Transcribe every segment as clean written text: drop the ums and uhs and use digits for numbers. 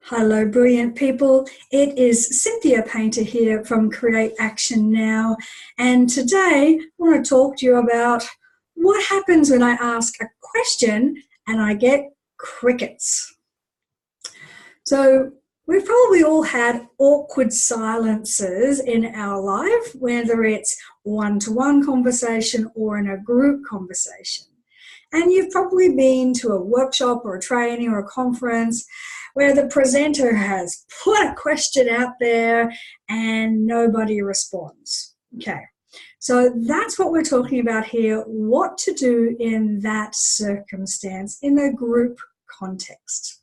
Hello, brilliant people. It is Cynthia Painter here from Create Action Now. And today I want to talk to you about what happens when I ask a question and I get crickets. So we've probably all had awkward silences in our life, whether it's one-to-one conversation or in a group conversation. And you've probably been to a workshop or a training or a conference where the presenter has put a question out there and nobody responds. Okay, so that's what we're talking about here, what to do in that circumstance in a group context.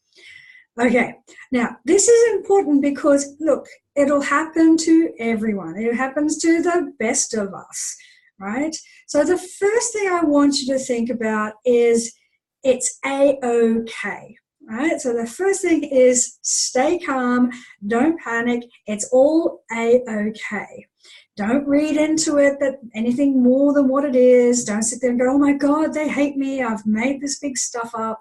Okay, now this is important because, look, it'll happen to everyone. It happens to the best of us, right? So the first thing I want you to think about is it's A-OK. Right? So the first thing is stay calm, don't panic, it's all A-OK. Don't read into it that anything more than what it is. Don't sit there and go, oh my God, they hate me, I've made this big stuff up.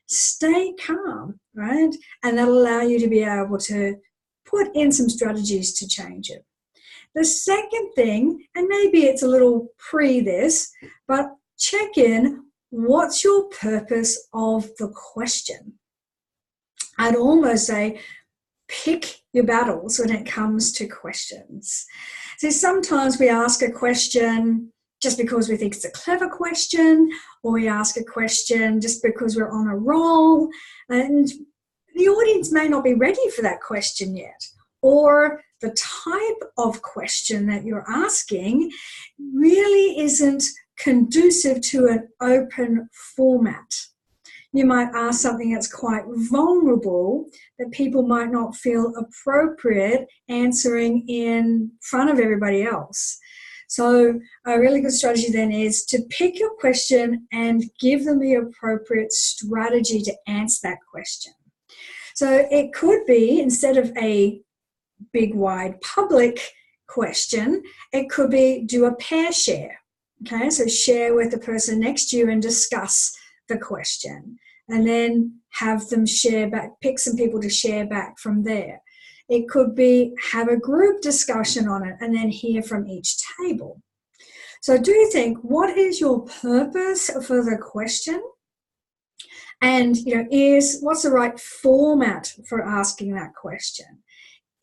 Stay calm, right? And that'll allow you to be able to put in some strategies to change it. The second thing, and maybe it's a little pre this, but check in, what's your purpose of the question? I'd almost say pick your battles when it comes to questions. See, sometimes we ask a question just because we think it's a clever question, or we ask a question just because we're on a roll, and the audience may not be ready for that question yet, or the type of question that you're asking really isn't conducive to an open format. You might ask something that's quite vulnerable that people might not feel appropriate answering in front of everybody else. So a really good strategy then is to pick your question and give them the appropriate strategy to answer that question. So it could be, instead of a big, wide, public question, it could be do a pair share. Okay, so share with the person next to you and discuss the question, and then have them share back, pick some people to share back from there. It could be have a group discussion on it and then hear from each table. So do you think, what is your purpose for the question? And what's the right format for asking that question?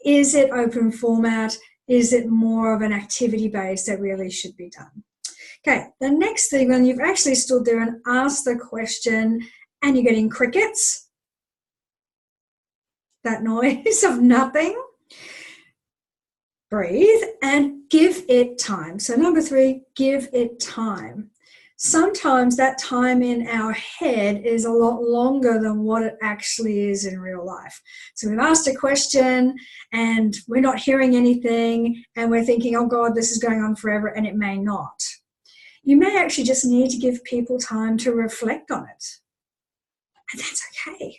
Is it open format? Is it more of an activity base that really should be done? Okay, the next thing, when you've actually stood there and asked the question and you're getting crickets, that noise of nothing, breathe and give it time. So number 3, give it time. Sometimes that time in our head is a lot longer than what it actually is in real life. So we've asked a question and we're not hearing anything and we're thinking, oh God, this is going on forever, and it may not. You may actually just need to give people time to reflect on it. And that's okay,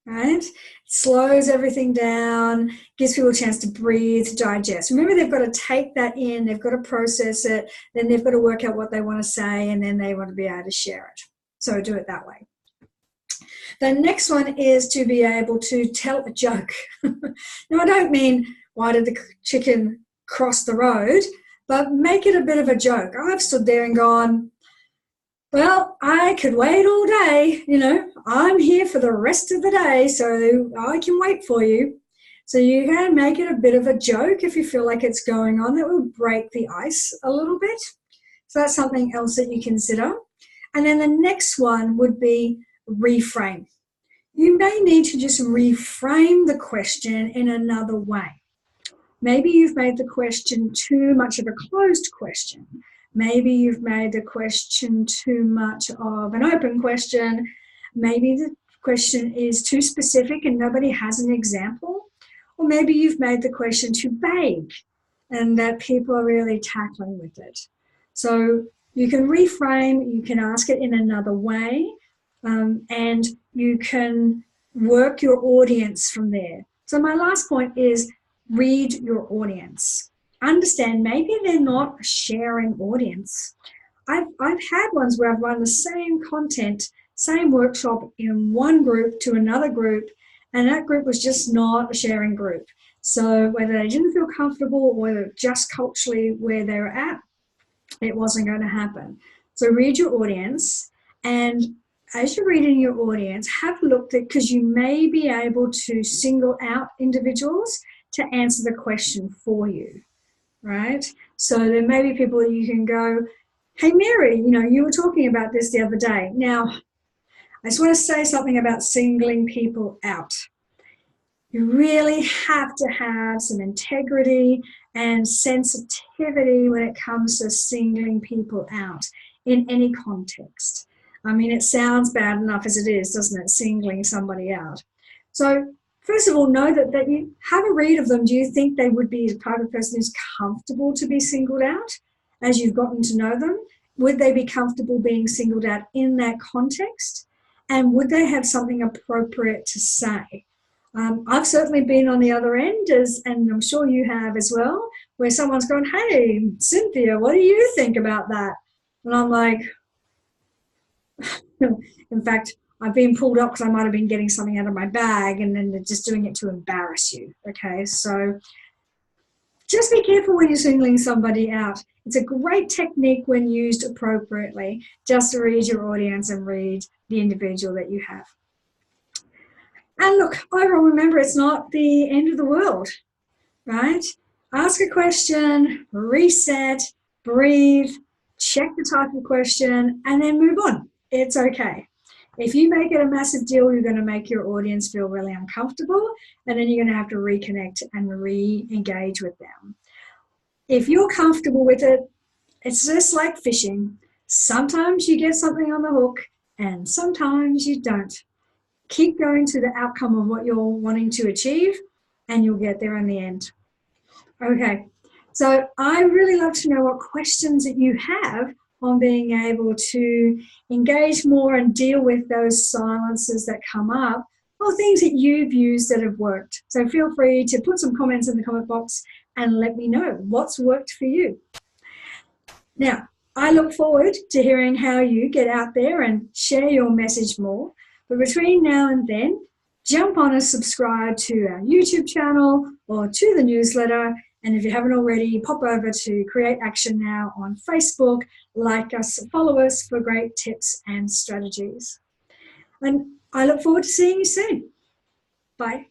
right? It slows everything down, gives people a chance to breathe, to digest. Remember, they've got to take that in, they've got to process it, then they've got to work out what they want to say, and then they want to be able to share it. So do it that way. The next one is to be able to tell a joke. Now, I don't mean, why did the chicken cross the road? But make it a bit of a joke. I've stood there and gone, well, I could wait all day. I'm here for the rest of the day, so I can wait for you. So you can make it a bit of a joke if you feel like it's going on. That will break the ice a little bit. So that's something else that you consider. And then the next one would be reframe. You may need to just reframe the question in another way. Maybe you've made the question too much of a closed question. Maybe you've made the question too much of an open question. Maybe the question is too specific and nobody has an example. Or maybe you've made the question too vague and that people are really tackling with it. So you can reframe, you can ask it in another way, and you can work your audience from there. So my last point is, read your audience. Understand, maybe they're not a sharing audience. I've had ones where I've run the same content, same workshop in one group to another group, and that group was just not a sharing group. So whether they didn't feel comfortable or just culturally where they were at, it wasn't going to happen. So read your audience, and as you're reading your audience, have a look at, because you may be able to single out individuals to answer the question for you, right? So there may be people that you can go, hey, Mary, you were talking about this the other day. Now, I just want to say something about singling people out. You really have to have some integrity and sensitivity when it comes to singling people out in any context. I mean, it sounds bad enough as it is, doesn't it, singling somebody out? So first of all, know that you have a read of them. Do you think they would be the type of person who's comfortable to be singled out as you've gotten to know them? Would they be comfortable being singled out in that context? And would they have something appropriate to say? I've certainly been on the other end, and I'm sure you have as well, where someone's gone, hey, Cynthia, what do you think about that? And I'm like, in fact, I've been pulled up because I might have been getting something out of my bag, and then they're just doing it to embarrass you, okay? So just be careful when you're singling somebody out. It's a great technique when used appropriately, just to read your audience and read the individual that you have. And look, overall, remember, it's not the end of the world, right? Ask a question, reset, breathe, check the type of question, and then move on. It's okay. If you make it a massive deal, you're going to make your audience feel really uncomfortable, and then you're going to have to reconnect and re-engage with them. If you're comfortable with it, it's just like fishing. Sometimes you get something on the hook, and sometimes you don't. Keep going to the outcome of what you're wanting to achieve, and you'll get there in the end. Okay, so I really love to know what questions that you have on being able to engage more and deal with those silences that come up, or things that you've used that have worked. So feel free to put some comments in the comment box and let me know what's worked for you. Now, I look forward to hearing how you get out there and share your message more. But between now and then, jump on and subscribe to our YouTube channel or to the newsletter. And if you haven't already, pop over to Create Action Now on Facebook, like us, follow us for great tips and strategies. And I look forward to seeing you soon. Bye.